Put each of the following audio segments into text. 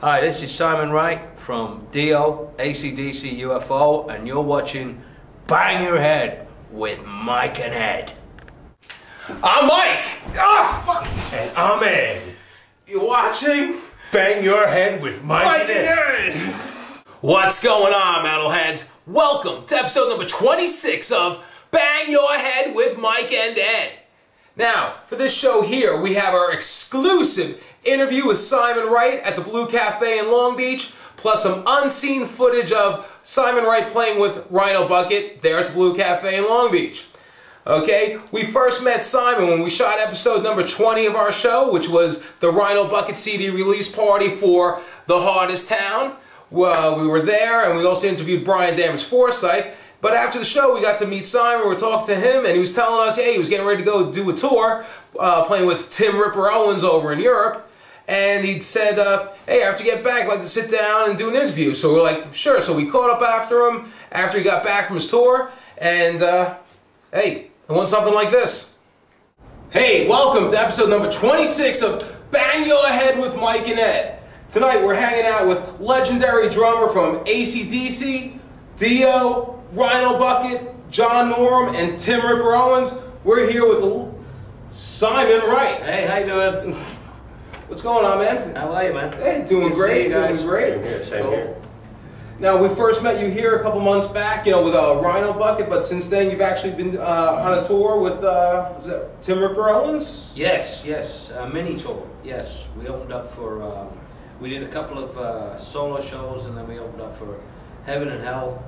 Hi, this is Simon Wright from Dio, AC/DC UFO, and you're watching Bang Your Head with Mike and Ed. I'm Mike! Oh, fuck! And I'm Ed. You're watching Bang Your Head with Mike and Ed. What's going on, metalheads? Welcome to episode number 26 of Bang Your Head with Mike and Ed. Now, for this show here, we have our exclusive interview with Simon Wright at the Blue Cafe in Long Beach, plus some unseen footage of Simon Wright playing with Rhino Bucket there at the Blue Cafe in Long Beach. Okay, we first met Simon when we shot episode number 20 of our show, which was the Rhino Bucket CD release party for The Hardest Town. Well, we were there, and we also interviewed Brian Damage Forsyth. But after the show, we got to meet Simon, we were talking to him, and he was telling us, hey, he was getting ready to go do a tour, playing with Tim Ripper Owens over in Europe. And he said, hey, after you get back, I'd like to sit down and do an interview. So we're like, sure. So we caught up after him, after he got back from his tour, and hey, I want something like this. Hey, welcome to episode number 26 of Bang Your Head with Mike and Ed. Tonight we're hanging out with legendary drummer from AC/DC, Dio, Rhino Bucket, John Norum, and Tim Ripper Owens. We're here with Simon Wright. Hey, how you doing? What's going on, man? How are you, man? Hey, doing great, doing great. Same here. Now, we first met you here a couple months back, you know, with Rhino Bucket, but since then you've actually been on a tour with was that Tim Ripper Owens? Yes, a mini tour. Yes, we opened up for, we did a couple of solo shows, and then we opened up for Heaven and Hell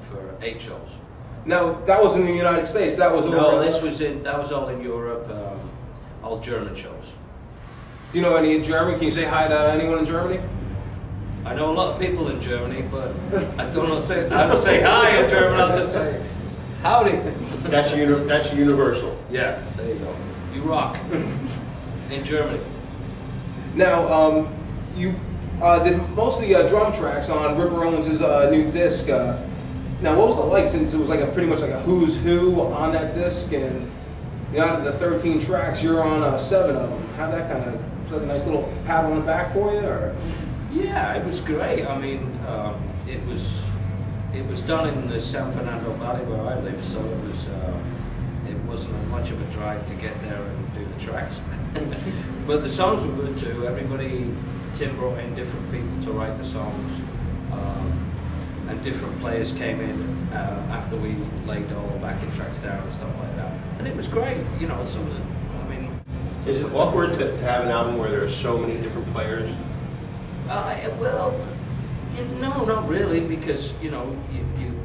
for 8 shows. Now, that was in the United States. That was no, that was all in Europe, all German shows. Do you know any in Germany? Can you say hi to anyone in Germany? I know a lot of people in Germany, but I don't know how to say hi in German. I'll just say howdy. That's universal. Yeah, there you go. You rock in Germany. Now, you did most of the drum tracks on Ripper Owens' new disc. Now, what was it like, since it was like pretty much like a who's who on that disc, and you know, out of the 13 tracks, you're on 7 of them. How'd that kind of, was that a nice little pat on the back for you, or? Yeah, it was great. I mean, it was done in the San Fernando Valley where I live, so it wasn't much of a drive to get there and do the tracks. But the songs were good too. Tim brought in different people to write the songs, and different players came in after we laid all the backing tracks down and stuff like that. And it was great, you know. Some of the, I mean, is it awkward to have an album where there are so many different players? Well, no, not really, because you know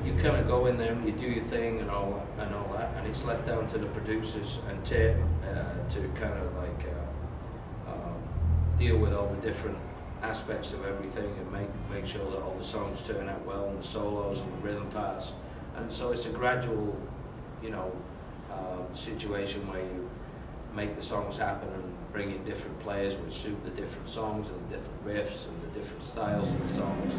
you kind of go in there and you do your thing and all that, and it's left down to the producers and Tim to kind of like deal with all the different aspects of everything and make sure that all the songs turn out well, and the solos and the rhythm parts. And so it's a gradual, you know, situation where you make the songs happen and bring in different players which suit the different songs and the different riffs and the different styles of the songs.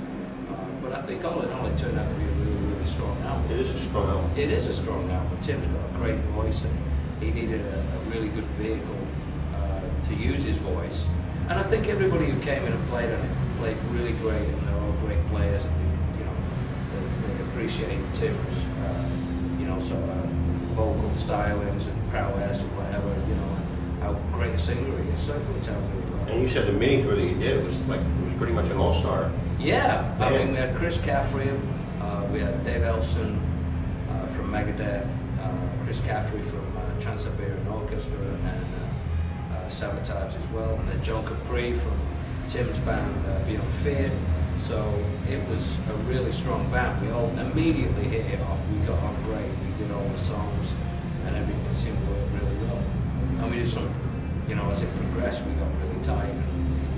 But I think all in all, it turned out to be a really, really strong album. It is a strong album. It is a strong album. Tim's got a great voice, and he needed a really good vehicle to use his voice. And I think everybody who came in and played on it played really great, and they're all great players, and you know, they appreciate Tim's, you know, sort of vocal stylings and prowess and whatever, you know, and how great a singer he is. So it worked out really well. And you said the mini tour that you did, it was pretty much an all-star. Yeah, I mean, we had Chris Caffrey, we had Dave Elfson from Megadeth, Chris Caffrey from Trans-Siberian Orchestra, and Sabotage as well, and then John Capri from Tim's band Beyond Fear. So it was a really strong band. We all immediately hit it off. We got on great. We did all the songs, and everything seemed to work really well. And we did some, you know, as it progressed, we got really tight.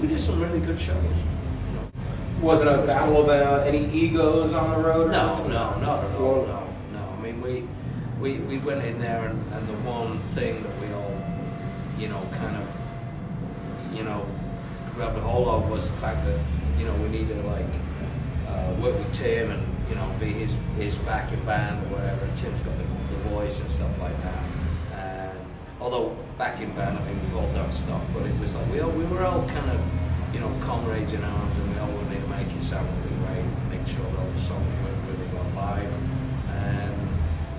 We did some really good shows. You know, wasn't a battle of any egos on the road? No, not at all. No. I mean, we went in there, and the one thing that we all, you know, kind of, you know, grabbed a hold of was the fact that, you know, we needed to like work with Tim and, you know, be his backing band or whatever. And Tim's got the voice and stuff like that. And although backing band, I mean, we've all done stuff, but it was like we were all kind of you know, comrades in arms, and we all wanted to make it sound really great, and make sure all the songs worked really well live.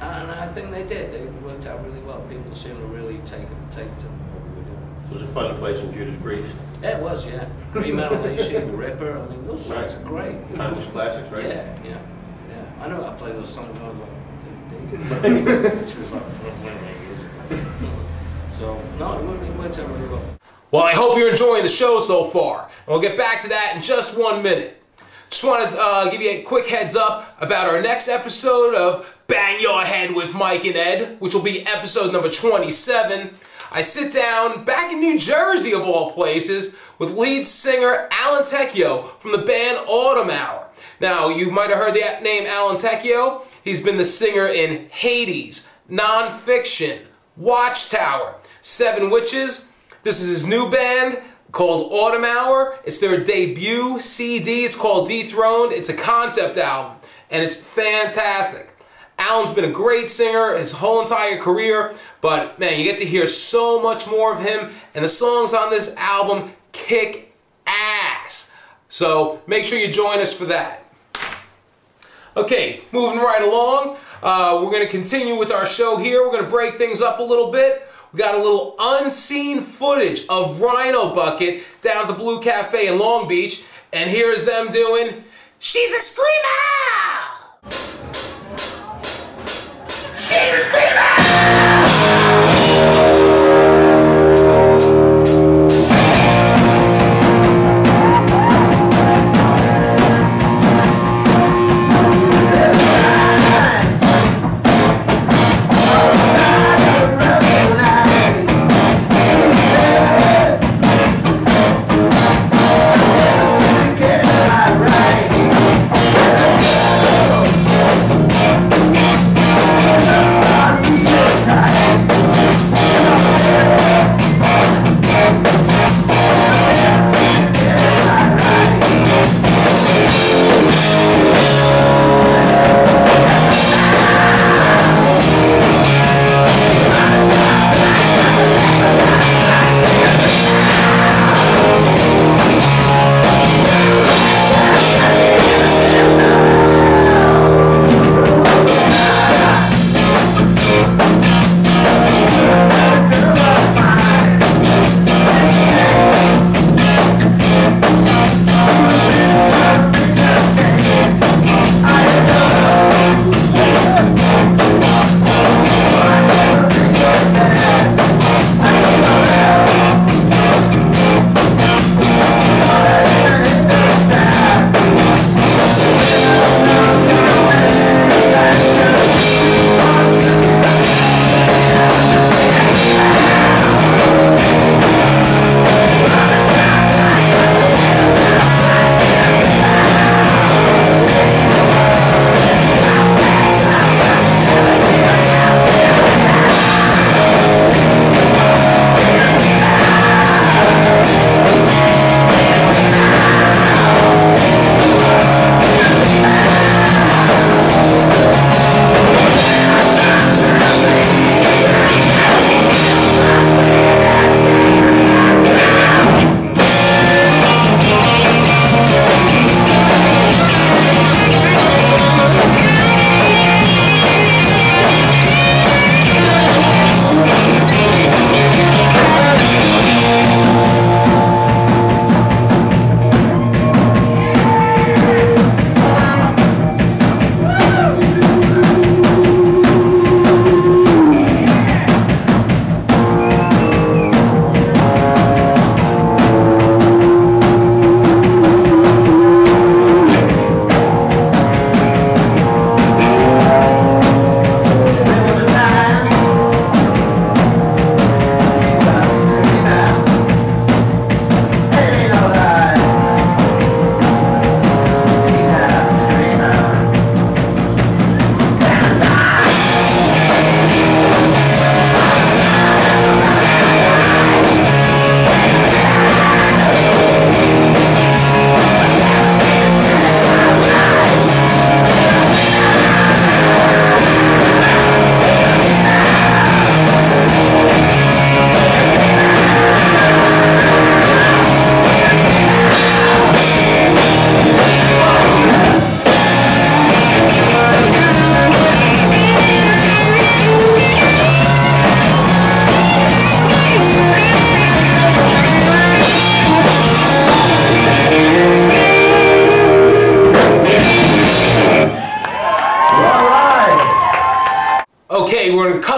And I think they did. They worked out really well. People seemed to really take to what we were doing. Was it fun to play some Judas Priest? Yeah, it was, yeah. Green Metal Nation, The Ripper. I mean, those songs are great. Timeless classics, right? Yeah. I know I played those songs when I was like 15, which was like 8 years ago. So, no, it worked out really well. Well, I hope you're enjoying the show so far. And we'll get back to that in just 1 minute. Just want to give you a quick heads up about our next episode of Bang Your Head with Mike and Ed, which will be episode number 27. I sit down back in New Jersey, of all places, with lead singer Alan Tecchio from the band Autumn Hour. Now, you might have heard the name Alan Tecchio. He's been the singer in Hades, Nonfiction, Watchtower, Seven Witches. This is his new band called Autumn Hour. It's their debut CD. It's called Dethroned. It's a concept album, and it's fantastic. Alan's been a great singer his whole entire career, but man, you get to hear so much more of him, and the songs on this album kick ass. So make sure you join us for that. Okay, moving right along, we're going to continue with our show here. We're going to break things up a little bit. We got a little unseen footage of Rhino Bucket down at the Blue Cafe in Long Beach, and here's them doing She's a Screamer! She's a Screamer! Right.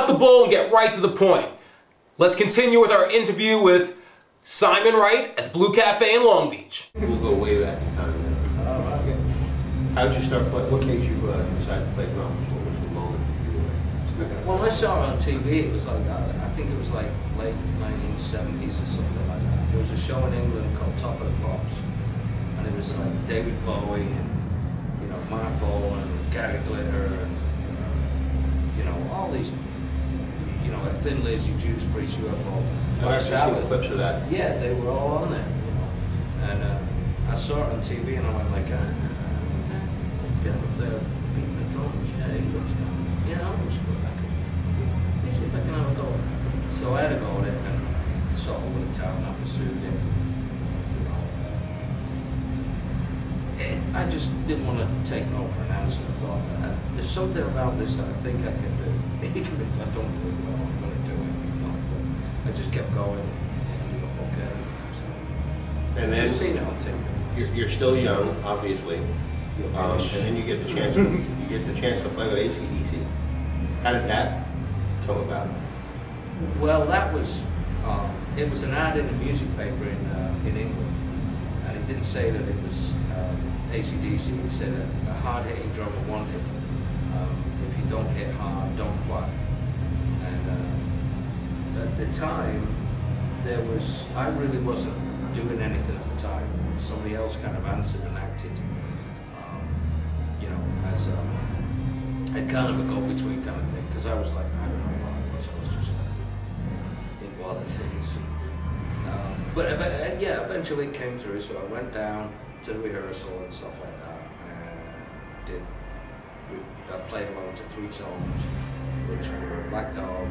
cut the bull and get right to the point. Let's continue with our interview with Simon Wright at the Blue Cafe in Long Beach. We'll go way back in time. Okay. How did you start playing? What made you decide to play drums? What was the moment you Well, I saw it on TV. It was like, I think it was like late 1970s or something like that. There was a show in England called Top of the Pops, and it was like David Bowie and Mark Bolan and Gary Glitter and all these like Thin Lizzy, Judas Priest, UFO. I've seen clips of that. Yeah, they were all on there. And I saw it on TV and I went like, okay, get up there beating the drums. Yeah, he looks good. Yeah, that looks good. Let me see if I can have a go. So I had a go at it and sort of worked out and I pursued it. I just didn't want to take no for an answer. I thought, there's something about this that I think I can do. Even if I don't do it well, I'm going to do it. But I just kept going and ended up okay. So, and then just seen it on TV. You're still young, obviously. And then you get the chance to play with AC/DC. How did that come about? Well, that was it was an ad in a music paper in England, and it didn't say that it was AC/DC. It said a hard-hitting drummer wanted. If you don't hit hard, don't play. And at the time, I really wasn't doing anything at the time. Somebody else kind of answered and acted, as a kind of a go-between kind of thing. Because I was like, I don't know what I was just into other things. But eventually it came through. So I went down to the rehearsal and stuff like that, and I played along to 3 songs, which were Black Dog,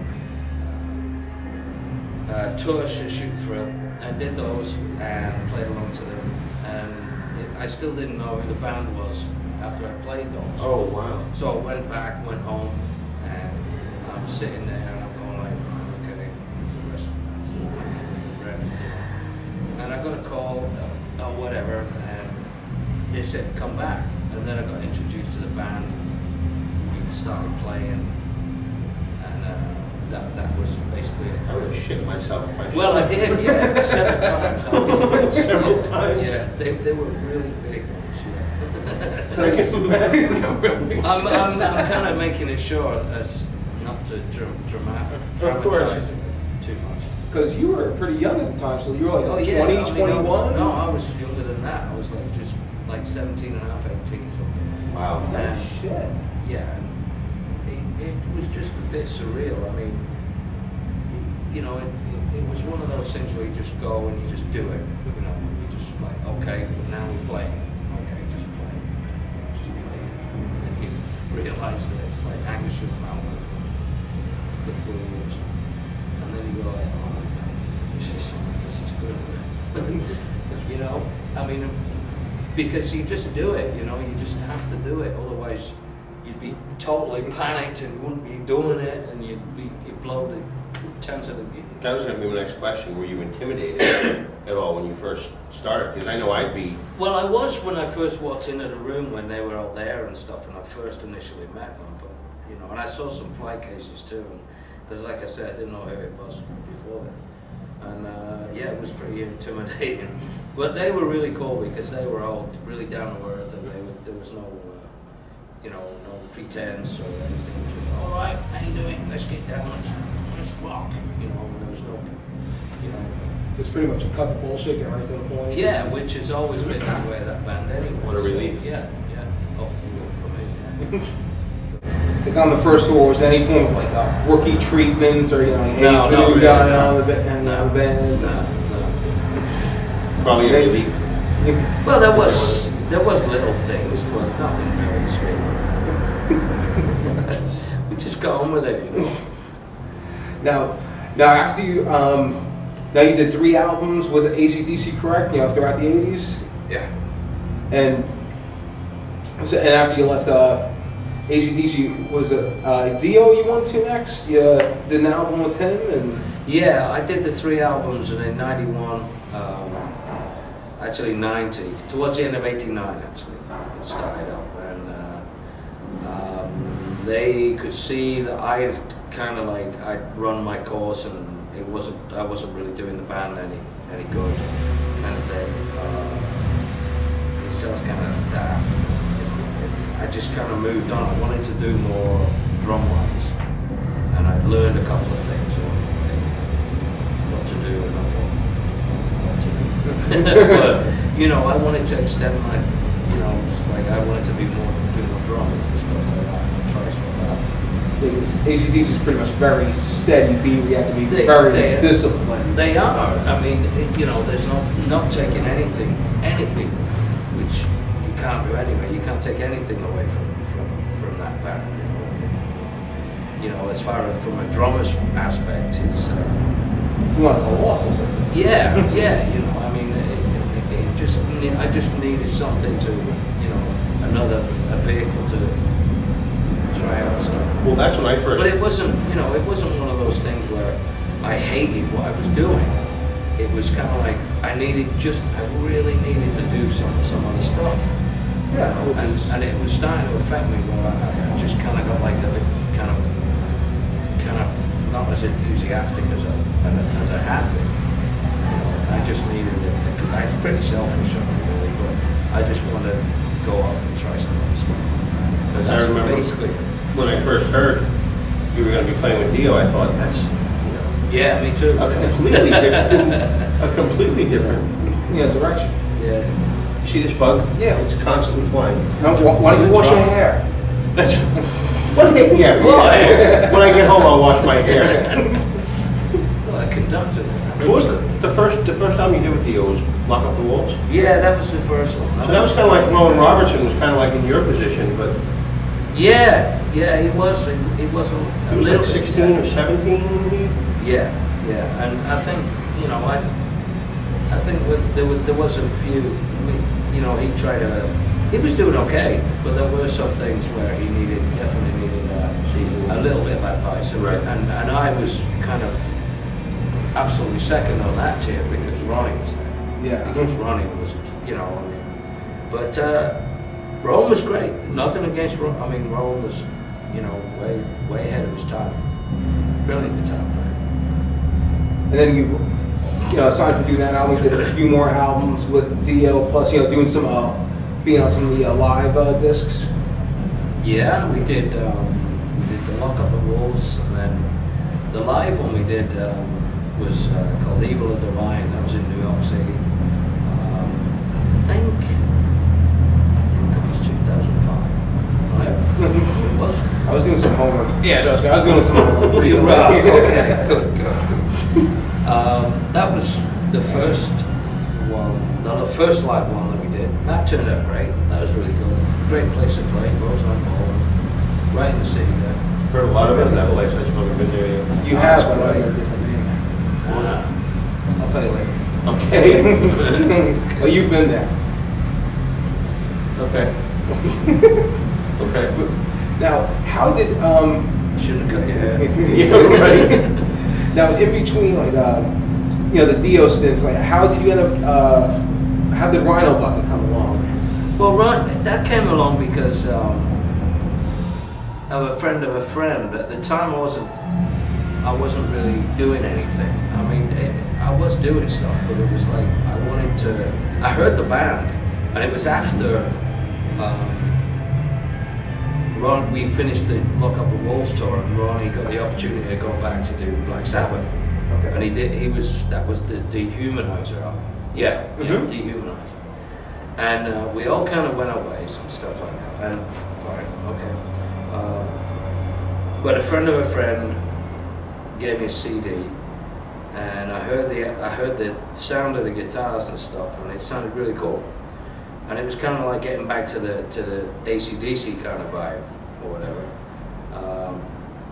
Tush and Shoot Thrill. I did those and played along to them, and I still didn't know who the band was after I played those. Oh wow. So I went home, and I'm sitting there and I'm going like, okay, it's the rest of the rest. And I got a call, or whatever, and they said, come back. And then I got introduced to the band. We started playing, and that was basically it. I would have shit myself if I should. Well, I did, yeah, several times. I did. Several times? Yeah, they were really big ones, yeah. I'm kind of making it short as not to dramatize it too much. Because you were pretty young at the time, so you were like 20, 21? No, I was younger than that. I was like just like 17 and a half, 18 something. Wow. And, shit. Yeah, it was just a bit surreal. I mean, it was one of those things where you just go and you just do it. You just like, okay, now we play. Okay, just play. Just play. And you realize that it's like Angus and Malcolm, the Williams. And then you go like, oh my God, this is good. I mean, because you just do it, you just have to do it. Otherwise, you'd be totally panicked and you wouldn't be doing it, and you'd blow the chance of it. That was going to be my next question. Were you intimidated at all when you first started? Because I know I'd be. Well, I was when I first walked into the room when they were all there and stuff, and I first initially met them. But and I saw some fly cases too, because like I said, I didn't know who it was before then. And yeah, it was pretty intimidating. But they were really cool because they were all really down to earth, and there was no, no pretense or anything. It was just, all right, how you doing? Let's get down, let's rock. There was no, It's pretty much a cut the bullshit, get right to the point. Yeah, which has always been that way, that band anyway. What a relief. So, yeah. Off for me. Yeah. Like on the first tour, was there any form of like rookie treatments or hey, no, he's the new really, guy no. on the band? No. Probably a relief. Well, there was little things, but nothing really sweet. We just got on with it. Now after you now you did 3 albums with AC/DC, correct? Throughout the 80s. Yeah. And after you left AC/DC, was it Dio you went to next? You did an album with him, and yeah, I did the 3 albums, and in '91, actually '90, towards the end of '89, actually, it started up, and they could see that I had kind of like I'd run my course, and I wasn't really doing the band any good, kind of thing. It sounds kind of daft. I just kind of moved on. I wanted to do more drum lines, and I learned a couple of things on what to do and what to do. But you know, I wanted to extend my, you know, like I wanted to do more drums and stuff like that, and try stuff out. Because AC/DC is pretty much very steady beat. We have to be very disciplined. They are. I mean, you know, there's not taking anything, which you can't do anyway. You can't take anything away from that band. You know, as far as from a drummer's aspect, it's. You want to go off a little bit. Yeah, yeah. You know, I mean, I just needed something to, you know, a vehicle to try out stuff. Well, that's when I first. But it wasn't, you know, it wasn't one of those things where I hated what I was doing. It was kind of like I really needed to do some other stuff. Yeah, and it was starting to affect me where I just kind of got like a kind of not as enthusiastic as I had been. You know, I just needed it. I was pretty selfish of it, really, but I just wanted to go off and try some other stuff. As I remember, basically, when I first heard you were going to be playing with Dio, I thought that's, you know, yeah, me too. A completely different direction. Yeah. You see this bug? Yeah. It's constantly flying. Now, why don't you wash your hair? That's yeah. When I get home, I'll wash my hair. Well, I conducted it. What was the first album you did with Dio was Lock Up the Wolves? Yeah, that was the first one. So that was kind of like Rowan Robertson was kind of like in your position, but yeah, he was. He was a he was little like 16 or 17. Yeah, and I think, you know, I think there was a few. You know, he was doing okay, but there were some things where he definitely needed a little bit of advice, right. and I was kind of absolutely second on that tier because Ronnie was there. Yeah. Because Ronnie was, you know, I mean, but Rowan was great. Nothing against Rowan. I mean, Rowan was, you know, way ahead of his time. Brilliant guitar player. And then you know, aside from doing that album, you did a few more albums with Dio, plus, you know, doing some, being on some of the live discs. Yeah, we did the Lock Up the Wolves, and then the live one we did was called Evil or Divine. That was in New York City. I think that was 2005. Right? It was. I was doing some homework. Yeah, trust me, I was doing some homework recently. Right. Okay. Good. That was the first one, the first live one that we did. That turned out great. That was really good. Great place to play, Roseland Ball, right in the city there. Heard a lot about that place. I just haven't been there yet. You have, but under a different name. I'll tell you later. Okay. Well, you've been there. Okay. Okay. Now, how did Shouldn't have cut your hair. Yeah, right. Now, in between, like, you know, the Dio stints, like, how did you end up, how did Rhino Bucket come along? Well, that came along because of a friend of a friend. At the time, I wasn't really doing anything. I mean, I was doing stuff, but it was like, I heard the band, and it was after we finished the Lock Up the Wolves tour, and Ronnie got the opportunity to go back to do Black Sabbath. Okay. And that was the Dehumanizer album. Yeah, Mm-hmm. Dehumanizer. And we all kind of went our ways and stuff like that. And fine, okay. But a friend of a friend gave me a CD, and I heard the sound of the guitars and stuff, and it sounded really cool. And it was kind of like getting back to the AC/DC kind of vibe or whatever.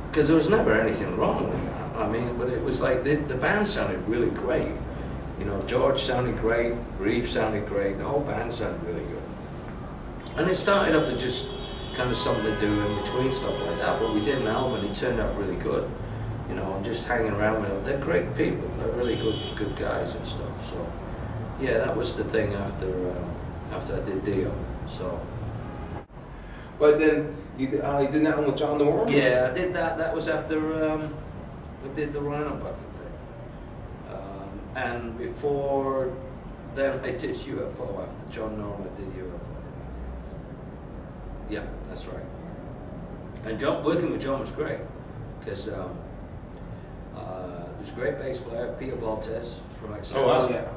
Because there was never anything wrong with that. I mean, but it was like the band sounded really great. You know, George sounded great, Reeve sounded great, the whole band sounded really good. And it started off as just kind of something to do in between stuff like that, but we did an album and it turned out really good. You know, I'm just hanging around with them. They're great people, they're really good guys and stuff. So, yeah, that was the thing after I did Dio. So. But then, You did that one with John Norm? Yeah, I did that. That was after we did the Rhino Bucket thing. And before then, I did UFO. After John Norm, I did UFO. Yeah, that's right. And John, working with John was great because he was a great bass player, Peter Baltes from Excel. Oh, wow. Yeah.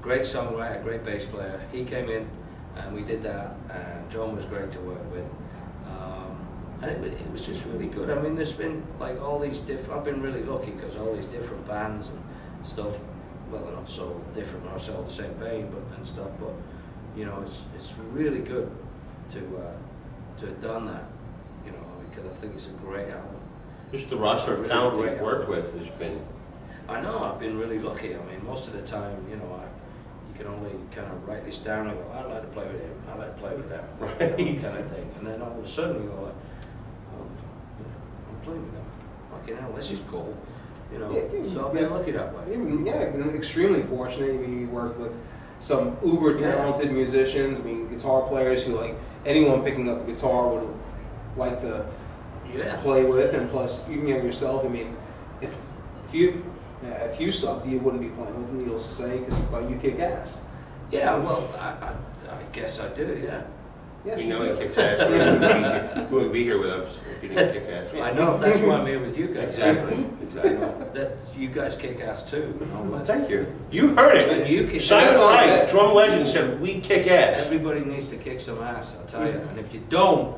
Great songwriter, great bass player. He came in and we did that, and John was great to work with. And it was just really good. I mean, there's been like all these different, I've been really lucky because all these different bands and stuff, well, they're not so different, not so the same vein, but and stuff, but you know, it's really good to have done that, you know, because I think it's a great album. Just the roster of talent you've worked with has been... I know, I've been really lucky. I mean, most of the time, you know, you can only kind of write this down and go, I'd like to play with him, I'd like to play with them, right. You know, kind of thing. And then all of a sudden you go like, oh, I'm playing with them. Fucking hell, this is cool. You know, Yeah, so I've been lucky that way. Yeah, I've been extremely fortunate. I mean, we worked with some uber talented musicians. I mean, guitar players who, like, anyone picking up a guitar would like to play with. And plus, you know yourself. I mean, if you sucked, you wouldn't be playing with them, needless to say, because you kick ass. Yeah, well, I guess I do. Yeah. Yes, We know he kicks ass. You wouldn't be here with us if you didn't kick ass. I know, that's why I'm here with you guys. Exactly. Exactly. That you guys kick ass too. You know, Well, thank you. You heard it. And you kick Simon ass. Wright, drum legend, said we kick ass. Everybody needs to kick some ass, I'll tell you. And if you don't,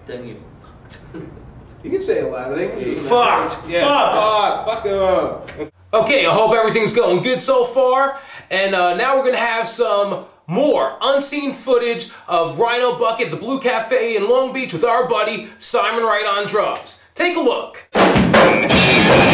then you You can say it louder. They can Fucked. Yeah. Fucked. Fuck them. Okay, I hope everything's going good so far. And now we're going to have some more unseen footage of Rhino Bucket, the Blue Cafe in Long Beach with our buddy Simon Wright on drums. Take a look. Yeah.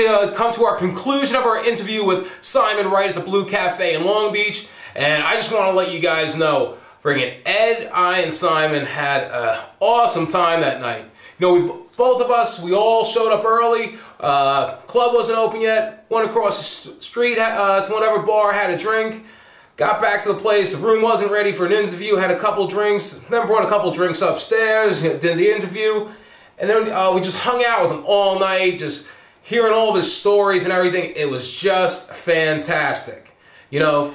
to come to our conclusion of our interview with Simon Wright at the Blue Cafe in Long Beach, and I just want to let you guys know, friggin' Ed, I, and Simon had an awesome time that night. You know, both of us, we all showed up early. Club wasn't open yet. Went across the street to whatever bar, had a drink. Got back to the place. The room wasn't ready for an interview. Had a couple drinks. Then brought a couple drinks upstairs. Did the interview. And then we just hung out with him all night, just hearing all of his stories and everything. It was just fantastic. You know, you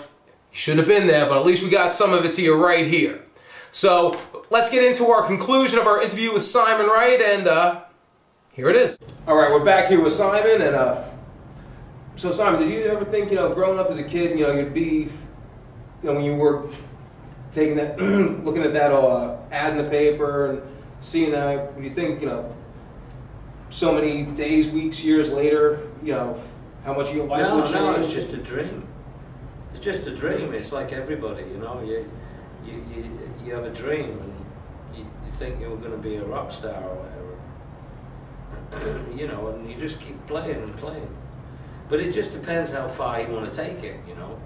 should have been there, but at least we got some of it to you right here. So let's get into our conclusion of our interview with Simon Wright, and here it is. All right, we're back here with Simon, and so Simon, did you ever think, you know, growing up as a kid, you know, you'd be, you know, when you were taking that, looking at that ad in the paper and seeing that, would you think, you know, so many days, weeks, years later, you know, how much your life would change? No, it's just a dream. It's just a dream. It's like everybody, you know. You have a dream and you think you're going to be a rock star or whatever, you know, and you just keep playing and playing. But it just depends how far you want to take it, you know.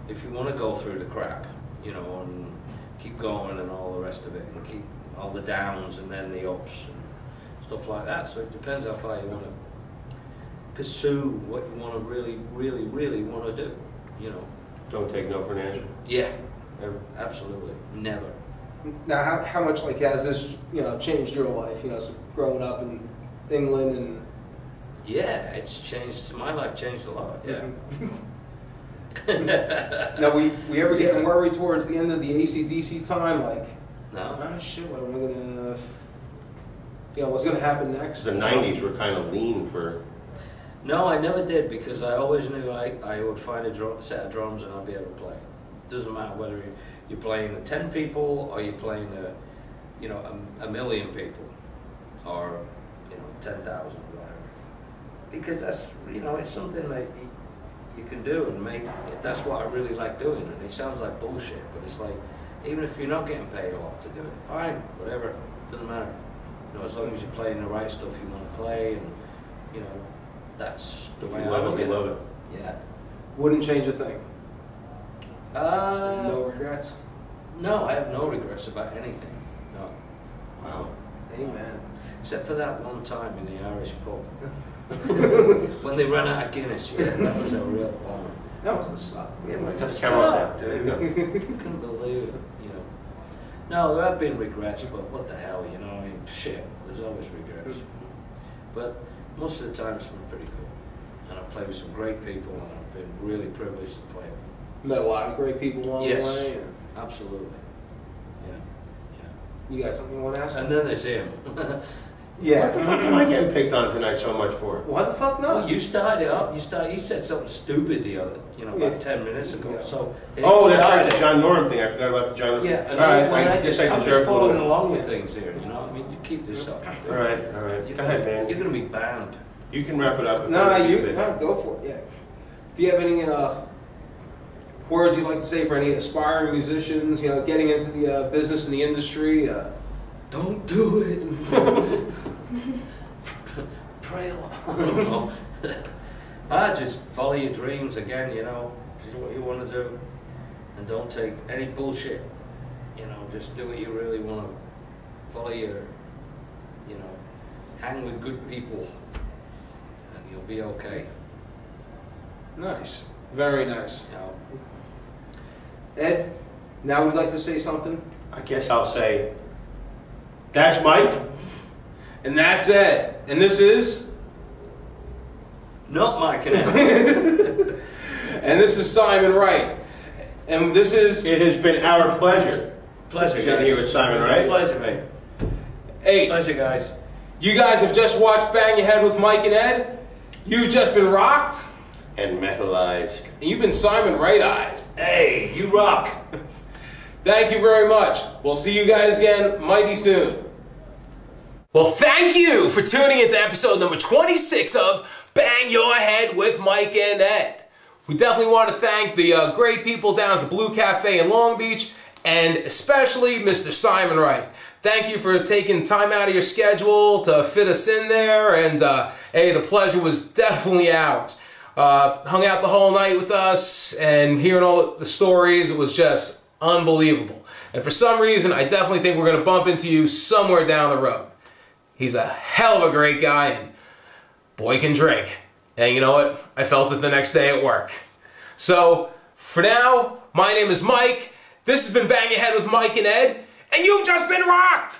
If you want to go through the crap, you know, and keep going and all the rest of it, and keep all the downs and then the ups and stuff like that. So it depends how far you want to pursue what you want to really, really, really want to do, you know. Don't take no for an answer. Yeah, absolutely, never. Now, how much like has this, you know, changed your life? You know, so growing up in England and. Yeah, it's changed. My life changed a lot. Yeah. Now, we ever getting worried towards the end of the AC/DC time, like, no, oh shit, what am I gonna, you know, what's gonna happen next? The 90s were kind of lean for. No, I never did, because I always knew I would find a set of drums and I'd be able to play. It doesn't matter whether you're playing 10 people or you're playing you know, a million people, or, you know, 10,000 or whatever. Because that's, you know, it's something that you can do and make. That's what I really like doing. And it sounds like bullshit, but it's like, even if you're not getting paid a lot to do it, fine, whatever, doesn't matter. You know, as long as you're playing the right stuff you want to play, and, you know, that's the way I look at it. Love it. Yeah. Wouldn't change a thing. No No regrets. No, I have no regrets about anything. No. Wow. Amen. Except for that one time in the Irish pub. When they ran out of Guinness, yeah, that was a real bummer. That was the suck. Yeah, Just shut count up, that. dude. Couldn't believe it, you know. No, there have been regrets, but what the hell, you know, I mean, shit, there's always regrets. But most of the time it's been pretty cool. And I've played with some great people, and I've been really privileged to play with. Met a lot of great people along the way. And Absolutely. Yeah. Yeah. you got something you want to ask? And then there's him. Yeah. What the fuck am I getting picked on tonight so much for? Why the fuck not? Well, you started up. You said something stupid the other, about Yeah. 10 minutes ago. Yeah. So Oh, that's right, the John Norm thing. I forgot about the John Norm. Yeah, and I'm just deserve following a along with things here. You know, I mean, you keep this up. All right. Go ahead, man. You're going to be banned. You can wrap it up. No, go for it. Yeah. Do you have any words you'd like to say for any aspiring musicians? You know, getting into the business and the industry. Don't do it. Pray along. Just follow your dreams again. You know, do what you want to do, and don't take any bullshit. You know, just do what you really want to. Follow your, you know, hang with good people, and you'll be okay. Nice. Very nice. You know. Ed, now would you like to say something? I guess I'll say, that's Mike. And that's Ed. And this is? Not Mike and Ed. And this is Simon Wright. And this is? It has been our pleasure. Pleasure, to guys. get here with Simon Wright. Pleasure, mate. Hey, Pleasure, guys. you guys have just watched Bang Your Head with Mike and Ed. You've just been rocked. And metalized. And you've been Simon Wright-ized. Hey, you rock. Thank you very much. We'll see you guys again mighty soon. Well, thank you for tuning into episode number 26 of Bang Your Head with Mike and Ed. We definitely want to thank the great people down at the Blue Cafe in Long Beach and especially Mr. Simon Wright. Thank you for taking time out of your schedule to fit us in there, and hey, the pleasure was definitely ours. Hung out the whole night with us and hearing all the stories. It was just unbelievable. And for some reason, I definitely think we're going to bump into you somewhere down the road. He's a hell of a great guy, and boy can drink. And you know what? I felt it the next day at work. So, for now, my name is Mike. This has been Bang Your Head with Mike and Ed, and you've just been rocked!